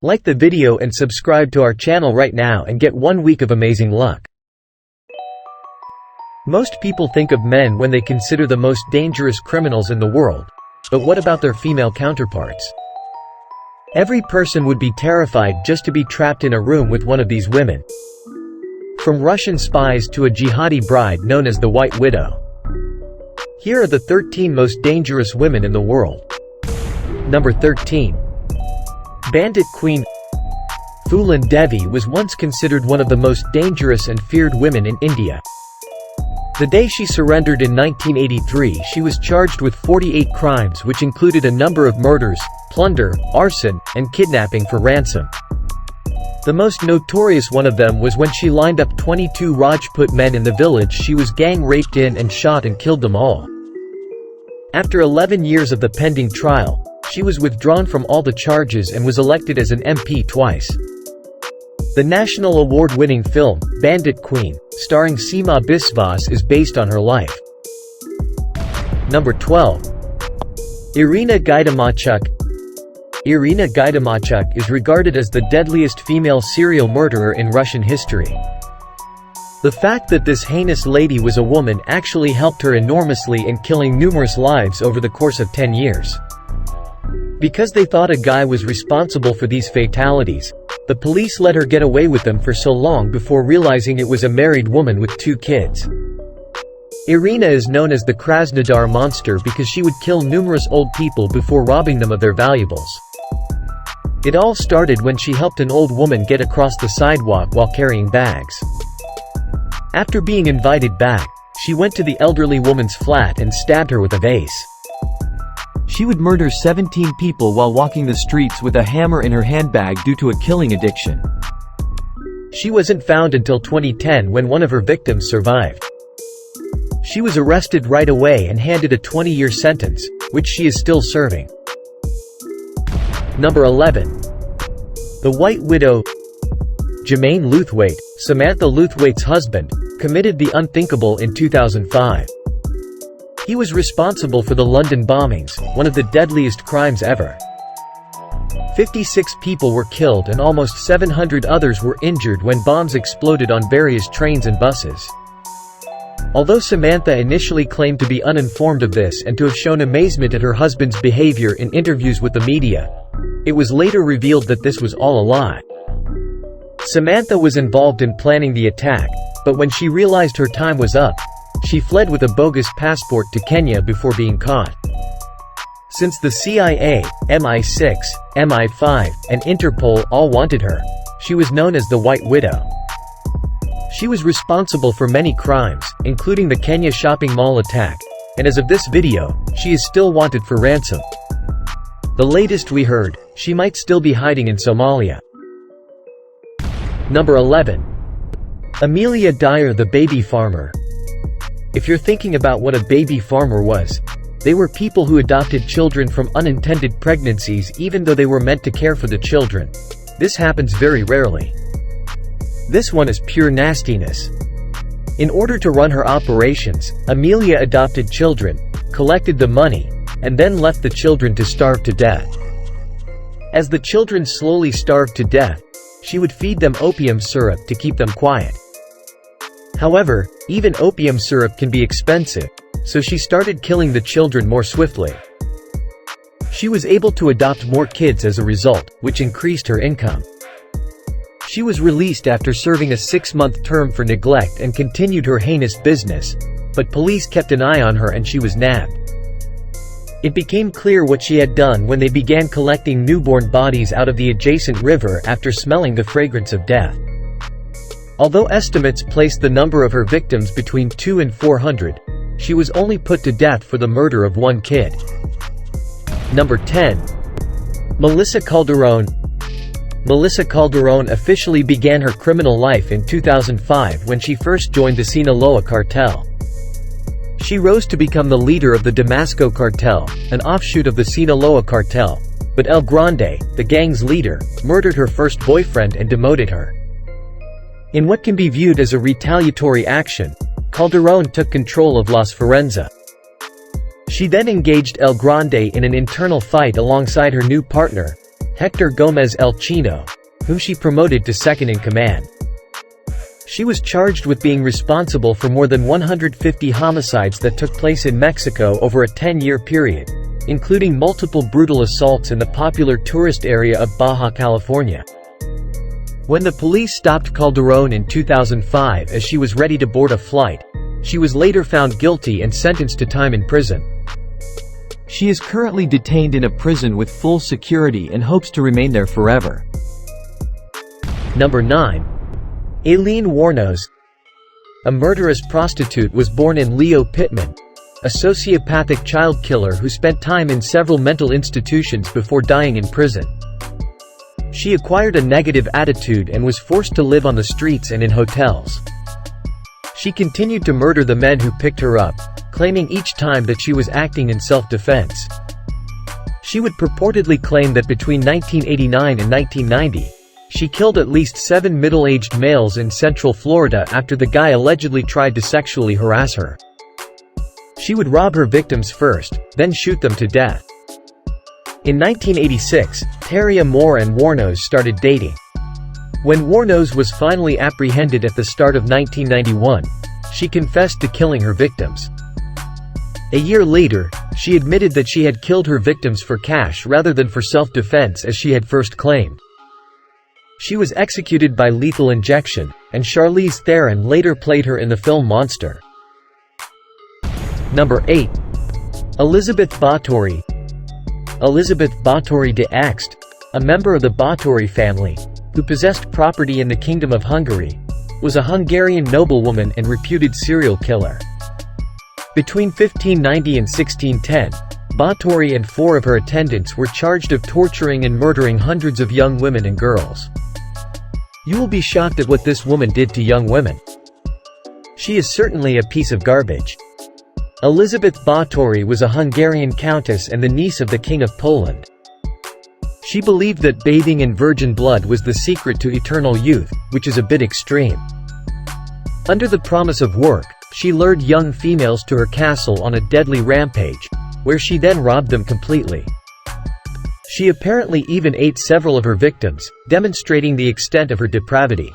Like the video and subscribe to our channel right now and get 1 week of amazing luck. Most people think of men when they consider the most dangerous criminals in the world. But what about their female counterparts? Every person would be terrified just to be trapped in a room with one of these women. From Russian spies to a jihadi bride known as the White Widow. Here are the 13 most dangerous women in the world. Number 13. Bandit Queen. Phulan Devi was once considered one of the most dangerous and feared women in India. The day she surrendered in 1983, she was charged with 48 crimes which included a number of murders, plunder, arson, and kidnapping for ransom. The most notorious one of them was when she lined up 22 Rajput men in the village she was gang raped in and shot and killed them all. After 11 years of the pending trial, she was withdrawn from all the charges and was elected as an MP twice. The national award-winning film, Bandit Queen, starring Seema Biswas, is based on her life. Number 12. IRINA GAIDAMACHUK. IRINA GAIDAMACHUK is regarded as the deadliest female serial murderer in Russian history. The fact that this heinous lady was a woman actually helped her enormously in killing numerous lives over the course of 10 years. Because they thought a guy was responsible for these fatalities, the police let her get away with them for so long before realizing it was a married woman with 2 kids. IRINA is known as the Krasnodar monster because she would kill numerous old people before robbing them of their valuables. It all started when she helped an old woman get across the sidewalk while carrying bags. After being invited back, she went to the elderly woman's flat and stabbed her with a vase. She would murder 17 people while walking the streets with a hammer in her handbag due to a killing addiction. She wasn't found until 2010 when one of her victims survived. She was arrested right away and handed a 20-year sentence, which she is still serving. Number 11. The White Widow. Jermaine Luthwaite, Samantha Luthwaite's husband, committed the unthinkable in 2005. He was responsible for the London bombings, one of the deadliest crimes ever. 56 people were killed and almost 700 others were injured when bombs exploded on various trains and buses. Although Samantha initially claimed to be uninformed of this and to have shown amazement at her husband's behavior in interviews with the media, it was later revealed that this was all a lie. Samantha was involved in planning the attack, but when she realized her time was up, she fled with a bogus passport to Kenya before being caught. Since the CIA, MI6, MI5, and Interpol all wanted her, she was known as the White Widow. She was responsible for many crimes, including the Kenya shopping mall attack, and as of this video, she is still wanted for ransom. The latest we heard, she might still be hiding in Somalia. Number 11. AMELIA, the baby farmer. If you're thinking about what a baby farmer was, they were people who adopted children from unintended pregnancies even though they were meant to care for the children. This happens very rarely. This one is pure nastiness. In order to run her operations, AMELIA adopted children, collected the money, and then left the children to starve to death. As the children slowly starved to death, she would feed them opium syrup to keep them quiet. However, even opium syrup can be expensive, so she started killing the children more swiftly. She was able to adopt more kids as a result, which increased her income. She was released after serving a 6-month term for neglect and continued her heinous business, but police kept an eye on her and she was nabbed. It became clear what she had done when they began collecting newborn bodies out of the adjacent river after smelling the fragrance of death. Although estimates placed the number of her victims between 200 and 400, she was only put to death for the murder of 1 kid. Number 10. Melissa Calderon. Melissa Calderon officially began her criminal life in 2005 when she first joined the Sinaloa cartel. She rose to become the leader of the Damasco cartel, an offshoot of the Sinaloa cartel, but El Grande, the gang's leader, murdered her first boyfriend and demoted her. In what can be viewed as a retaliatory action, Calderon took control of Las Forenza. She then engaged El Grande in an internal fight alongside her new partner, Hector Gomez El Chino, whom she promoted to second in command. She was charged with being responsible for more than 150 homicides that took place in Mexico over a 10-year period, including multiple brutal assaults in the popular tourist area of Baja California. When the police stopped Calderon in 2005 as she was ready to board a flight, she was later found guilty and sentenced to time in prison. She is currently detained in a prison with full security and hopes to remain there forever. Number 9. Aileen Wuornos. A murderous prostitute was born in Leo Pittman, a sociopathic child killer who spent time in several mental institutions before dying in prison. She acquired a negative attitude and was forced to live on the streets and in hotels. She continued to murder the men who picked her up, claiming each time that she was acting in self-defense. She would purportedly claim that between 1989 and 1990, she killed at least 7 middle-aged males in Central Florida after the guy allegedly tried to sexually harass her. She would rob her victims first, then shoot them to death. In 1986, Taria Moore and Wuornos started dating. When Wuornos was finally apprehended at the start of 1991, she confessed to killing her victims. A year later, she admitted that she had killed her victims for cash rather than for self-defense as she had first claimed. She was executed by lethal injection, and Charlize Theron later played her in the film Monster. Number 8. Elizabeth Bathory. Elizabeth Bathory de Ext, a member of the Bathory family, who possessed property in the Kingdom of Hungary, was a Hungarian noblewoman and reputed serial killer. Between 1590 and 1610, Bathory and 4 of her attendants were charged of torturing and murdering hundreds of young women and girls. You will be shocked at what this woman did to young women. She is certainly a piece of garbage. Elizabeth Bathory was a Hungarian countess and the niece of the King of Poland. She believed that bathing in virgin blood was the secret to eternal youth, which is a bit extreme. Under the promise of work, she lured young females to her castle on a deadly rampage, where she then robbed them completely. She apparently even ate several of her victims, demonstrating the extent of her depravity.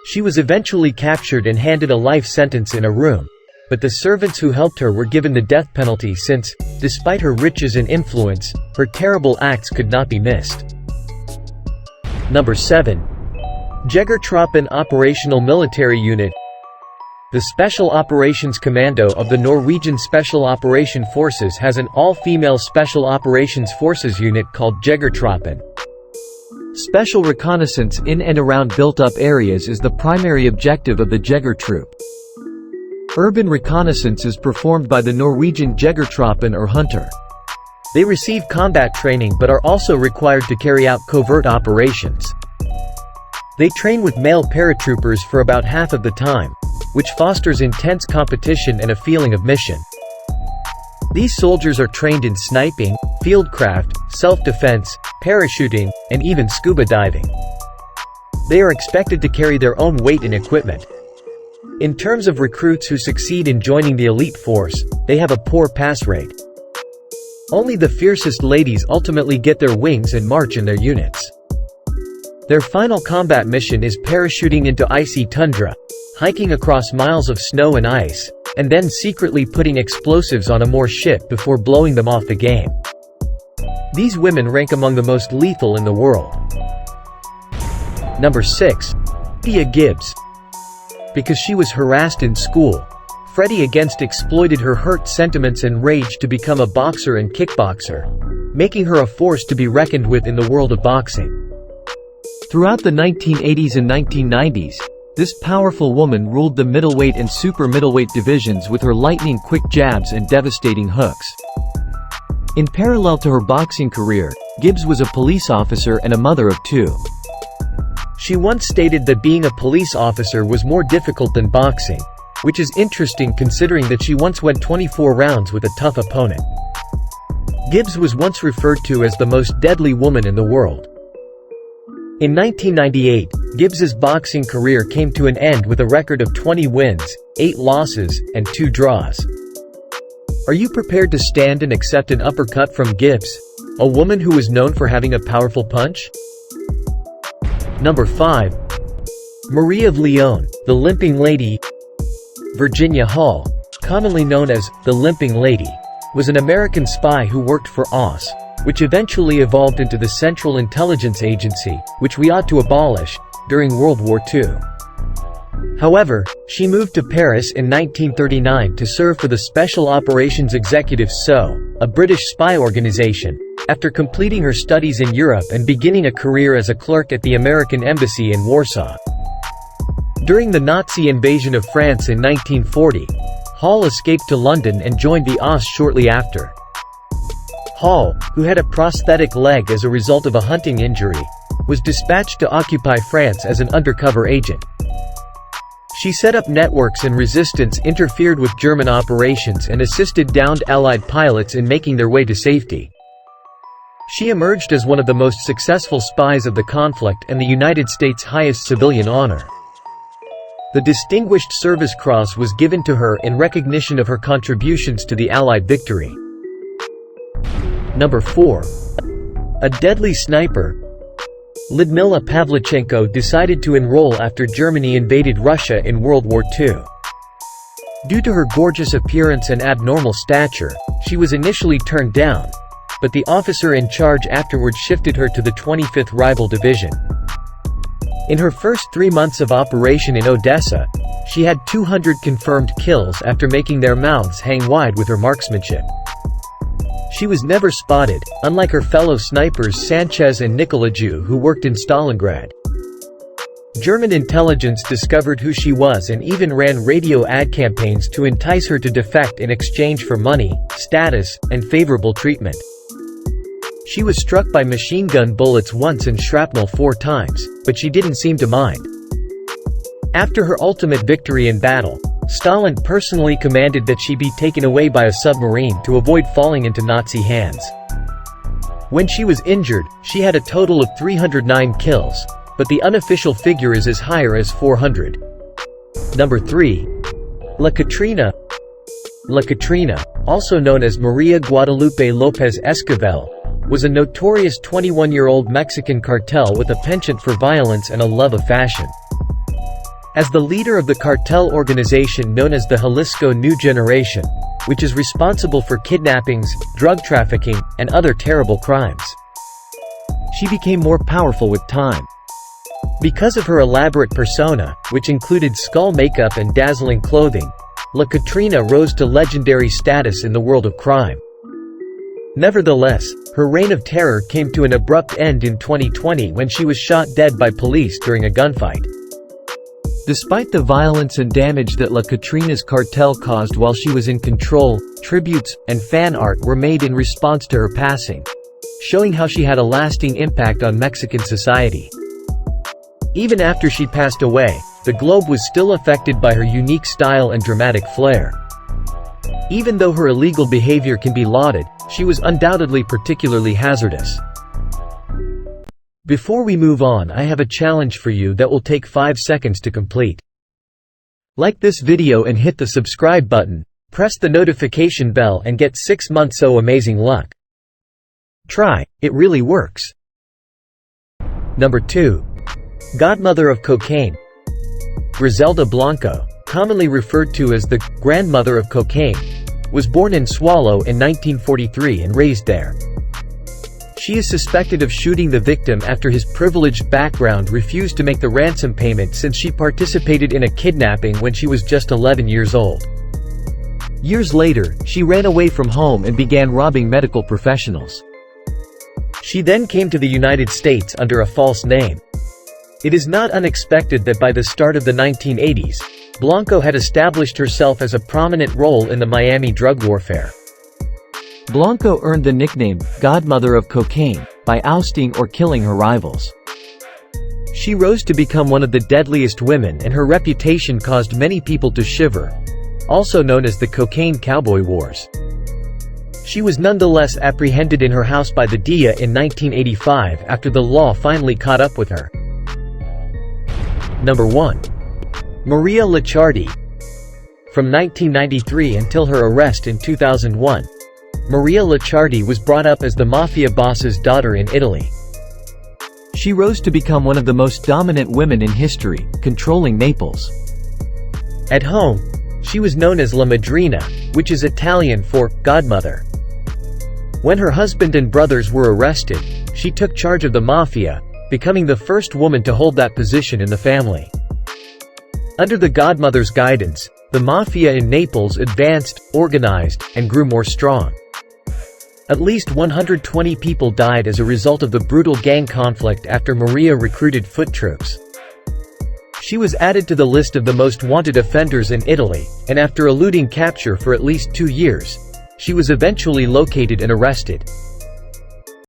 She was eventually captured and handed a life sentence in a room, but the servants who helped her were given the death penalty since, despite her riches and influence, her terrible acts could not be missed. Number 7. JEGERTROPPEN Operational Military Unit. The Special Operations Commando of the Norwegian Special Operation Forces has an all-female Special Operations Forces unit called JEGERTROPPEN. Special reconnaissance in and around built-up areas is the primary objective of the Jäger Troop. Urban reconnaissance is performed by the Norwegian JEGERTROPPEN or Hunter. They receive combat training but are also required to carry out covert operations. They train with male paratroopers for about half of the time, which fosters intense competition and a feeling of mission. These soldiers are trained in sniping, fieldcraft, self-defense, parachuting, and even scuba diving. They are expected to carry their own weight and equipment. In terms of recruits who succeed in joining the elite force, they have a poor pass rate. Only the fiercest ladies ultimately get their wings and march in their units. Their final combat mission is parachuting into icy tundra, hiking across miles of snow and ice, and then secretly putting explosives on a more ship before blowing them off the game. These women rank among the most lethal in the world. Number 6. Freddie Gibbs. Because she was harassed in school, Freddie Against exploited her hurt sentiments and rage to become a boxer and kickboxer, making her a force to be reckoned with in the world of boxing. Throughout the 1980s and 1990s, this powerful woman ruled the middleweight and super middleweight divisions with her lightning-quick jabs and devastating hooks. In parallel to her boxing career, Gibbs was a police officer and a mother of 2. She once stated that being a police officer was more difficult than boxing, which is interesting considering that she once went 24 rounds with a tough opponent. Gibbs was once referred to as the most deadly woman in the world. In 1998, Gibbs's boxing career came to an end with a record of 20 wins, 8 losses, and 2 draws. Are you prepared to stand and accept an uppercut from Gibbs? A woman who was known for having a powerful punch? Number 5. Marie of Lyon, the Limping Lady. Virginia Hall, commonly known as the Limping Lady, was an American spy who worked for OSS, which eventually evolved into the Central Intelligence Agency, which we ought to abolish, during World War II. However, she moved to Paris in 1939 to serve for the Special Operations Executive SO, a British spy organization, after completing her studies in Europe and beginning a career as a clerk at the American Embassy in Warsaw. During the Nazi invasion of France in 1940, Hall escaped to London and joined the OSS shortly after. Hall, who had a prosthetic leg as a result of a hunting injury, was dispatched to occupy France as an undercover agent. She set up networks and resistance interfered with German operations and assisted downed Allied pilots in making their way to safety. She emerged as one of the most successful spies of the conflict and the United States' highest civilian honor. The Distinguished Service Cross was given to her in recognition of her contributions to the Allied victory. Number 4. A deadly sniper. Lyudmila Pavlichenko decided to enroll after Germany invaded Russia in World War II. Due to her gorgeous appearance and abnormal stature, she was initially turned down, but the officer in charge afterwards shifted her to the 25th Rival Division. In her first 3 months of operation in Odessa, she had 200 confirmed kills after making their mouths hang wide with her marksmanship. She was never spotted, unlike her fellow snipers Sanchez and Nicolaju who worked in Stalingrad. German intelligence discovered who she was and even ran radio ad campaigns to entice her to defect in exchange for money, status, and favorable treatment. She was struck by machine gun bullets once and shrapnel 4 times, but she didn't seem to mind. After her ultimate victory in battle, Stalin personally commanded that she be taken away by a submarine to avoid falling into Nazi hands. When she was injured, she had a total of 309 kills, but the unofficial figure is as higher as 400. Number 3. La CATRINA. La CATRINA, also known as Maria Guadalupe López Esquivel, was a notorious 21-year-old Mexican cartel with a penchant for violence and a love of fashion. As the leader of the cartel organization known as the Jalisco New Generation, which is responsible for kidnappings, drug trafficking, and other terrible crimes, she became more powerful with time. Because of her elaborate persona, which included skull makeup and dazzling clothing, La CATRINA rose to legendary status in the world of crime. Nevertheless, her reign of terror came to an abrupt end in 2020 when she was shot dead by police during a gunfight. Despite the violence and damage that La CATRINA's cartel caused while she was in control, tributes and fan art were made in response to her passing, showing how she had a lasting impact on Mexican society. Even after she passed away, the globe was still affected by her unique style and dramatic flair. Even though her illegal behavior can be lauded, she was undoubtedly particularly hazardous. Before we move on, I have a challenge for you that will take 5 seconds to complete. Like this video and hit the subscribe button, press the notification bell and get 6 months so amazing luck. Try, it really works. Number 2. Godmother of cocaine. Griselda Blanco, commonly referred to as the grandmother of cocaine, was born in Swallow in 1943 and raised there. She is suspected of shooting the victim after his privileged background refused to make the ransom payment since she participated in a kidnapping when she was just 11 years old. Years later, she ran away from home and began robbing medical professionals. She then came to the United States under a false name. It is not unexpected that by the start of the 1980s, Blanco had established herself as a prominent role in the Miami drug warfare. Blanco earned the nickname, Godmother of Cocaine, by ousting or killing her rivals. She rose to become one of the deadliest women and her reputation caused many people to shiver, also known as the Cocaine Cowboy Wars. She was nonetheless apprehended in her house by the DIA in 1985 after the law finally caught up with her. Number 1. Maria Licciardi. From 1993 until her arrest in 2001, Maria Licciardi was brought up as the mafia boss's daughter in Italy. She rose to become one of the most dominant women in history, controlling Naples. At home, she was known as La Madrina, which is Italian for godmother. When her husband and brothers were arrested, she took charge of the mafia, becoming the first woman to hold that position in the family. Under the godmother's guidance, the mafia in Naples advanced, organized, and grew more strong. At least 120 people died as a result of the brutal gang conflict after Maria recruited foot troops. She was added to the list of the most wanted offenders in Italy, and after eluding capture for at least 2 years, she was eventually located and arrested.